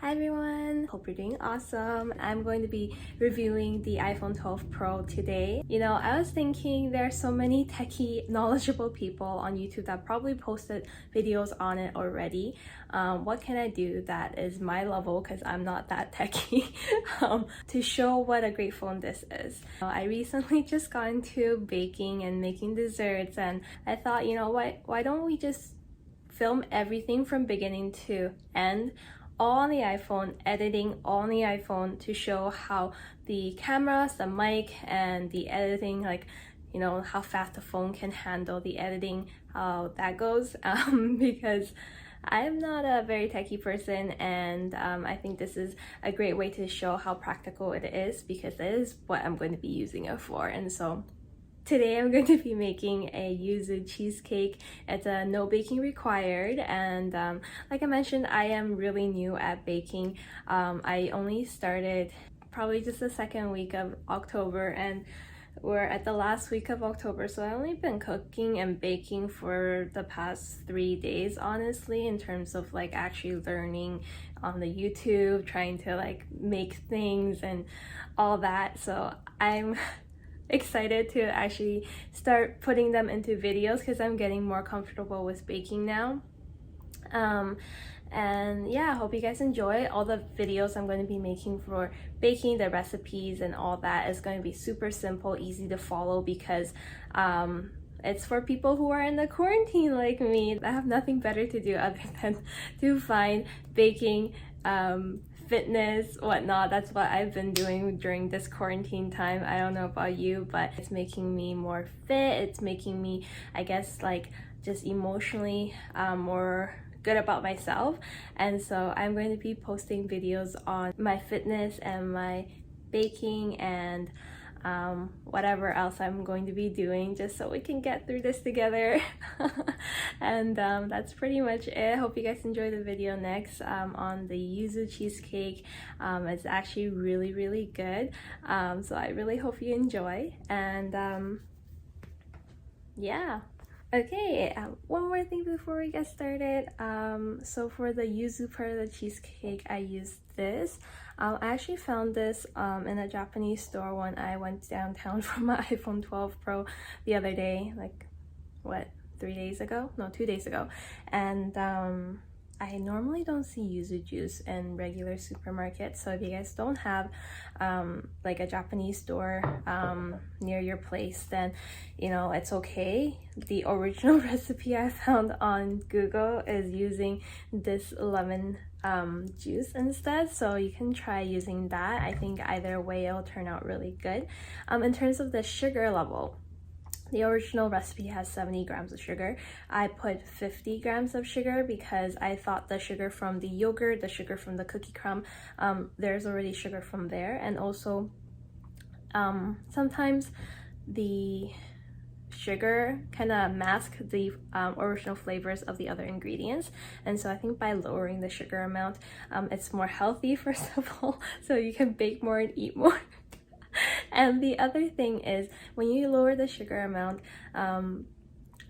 Hi everyone, hope you're doing awesome. I'm going to be reviewing the iPhone 12 Pro today. I was thinking there are so many techie knowledgeable people on YouTube that probably posted videos on it already. What can I do that is my level, because I'm not that techie, to show what a great phone this is. I recently just got into baking and making desserts, and I thought, why don't we just film everything from beginning to end all on the iPhone, editing all on the iPhone, to show how the cameras, the mic, and the editing, how fast the phone can handle the editing, how that goes, because I'm not a very techie person, and I think this is a great way to show how practical it is, because that is what I'm going to be using it for. And so today I'm going to be making a yuzu cheesecake. It's a no baking required, and like I mentioned, I am really new at baking. I only started probably just the second week of October, and we're at the last week of October, so I've only been cooking and baking for the past 3 days, honestly, in terms of actually learning on the YouTube, trying to make things and all that. So I'm excited to actually start putting them into videos, because I'm getting more comfortable with baking now. And yeah, I hope you guys enjoy all the videos I'm going to be making for baking. The recipes and all that is going to be super simple, easy to follow, because it's for people who are in the quarantine like me. I have nothing better to do other than to find baking, fitness, whatnot. That's what I've been doing during this quarantine time. I don't know about you, but it's making me more fit. It's making me, I guess, just emotionally more good about myself. And so I'm going to be posting videos on my fitness and my baking and whatever else I'm going to be doing, just so we can get through this together. And that's pretty much it. Hope you guys enjoy the video next on the yuzu cheesecake. It's actually really good, so I really hope you enjoy. And yeah. Okay, one more thing before we get started. So for the yuzu part of the cheesecake, I used this. I actually found this in a Japanese store when I went downtown for my iPhone 12 Pro the other day, 3 days ago? No, 2 days ago. And I normally don't see yuzu juice in regular supermarkets, so if you guys don't have a Japanese store near your place, then it's okay. The original recipe I found on Google is using this lemon juice instead, so you can try using that. I think either way it'll turn out really good. In terms of the sugar level, the original recipe has 70 grams of sugar. I put 50 grams of sugar because I thought the sugar from the yogurt, the sugar from the cookie crumb, there's already sugar from there. And also, sometimes the sugar kind of mask the original flavors of the other ingredients. And so I think by lowering the sugar amount, it's more healthy, first of all, so you can bake more and eat more. And the other thing is, when you lower the sugar amount,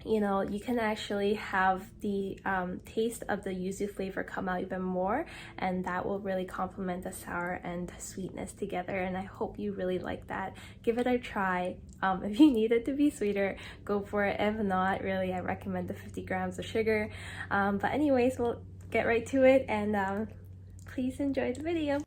you can actually have the taste of the yuzu flavor come out even more, and that will really complement the sour and sweetness together. And I hope you really like that. Give it a try. If you need it to be sweeter, go for it. If not, really, I recommend the 50 grams of sugar. But anyways, we'll get right to it, and please enjoy the video.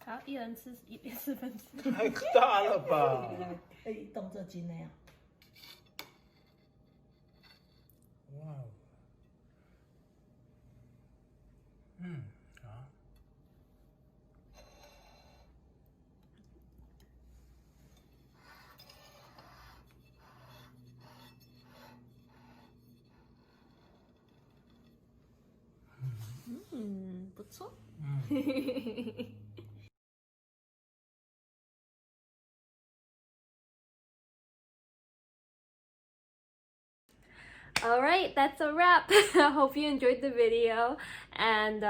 好，一人吃一边四分之一。太大了吧！可以动这筋那样。哇哦，嗯，好。嗯，不错。Alright, that's a wrap. I hope you enjoyed the video. And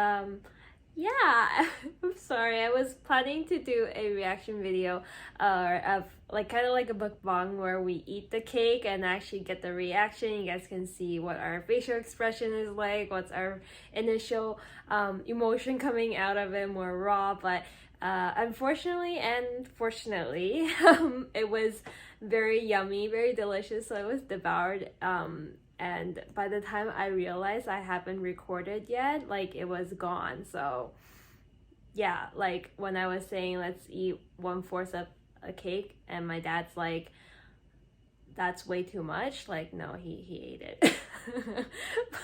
yeah, I'm sorry. I was planning to do a reaction video of like kind of like a mukbang where we eat the cake and actually get the reaction. You guys can see what our facial expression is like, what's our initial emotion coming out of it, more raw. But unfortunately and fortunately, it was very yummy, very delicious. So it was devoured. And by the time I realized I haven't recorded yet, like it was gone. So yeah, like when I was saying let's eat 1/4 of a cake and my dad's like, that's way too much, like no, he ate it.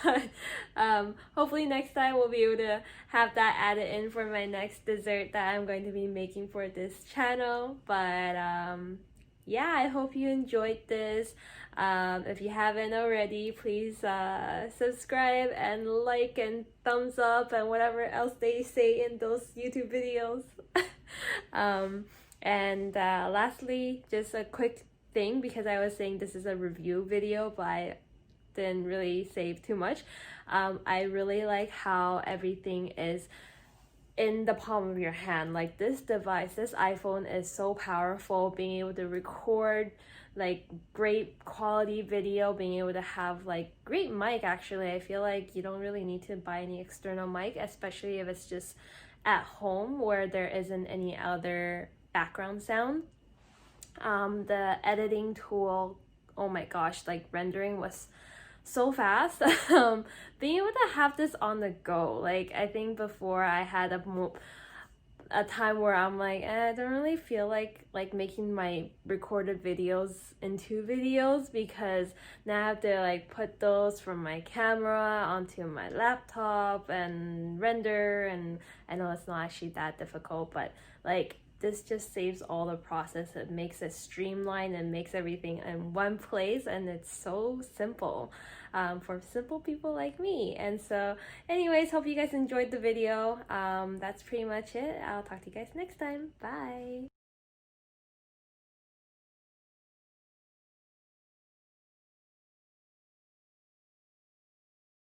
But hopefully next time we'll be able to have that added in for my next dessert that I'm going to be making for this channel. But yeah, I hope you enjoyed this. If you haven't already, please subscribe and like and thumbs up and whatever else they say in those YouTube videos. And lastly, just a quick thing, because I was saying this is a review video, but I didn't really save too much. I really like how everything is in the palm of your hand. Like this device, this iPhone is so powerful, being able to record like great quality video, being able to have like great mic. Actually, I feel like you don't really need to buy any external mic, especially if it's just at home where there isn't any other background sound. The editing tool, oh my gosh, like rendering was so fast. Being able to have this on the go, like I think before I had a time where I'm like, I don't really feel like making my recorded videos into videos, because now I have to like put those from my camera onto my laptop and render, and I know it's not actually that difficult, but like this just saves all the process. It makes it streamlined and makes everything in one place, and it's so simple for simple people like me. And so anyways, hope you guys enjoyed the video. That's pretty much it. I'll talk to you guys next time. Bye.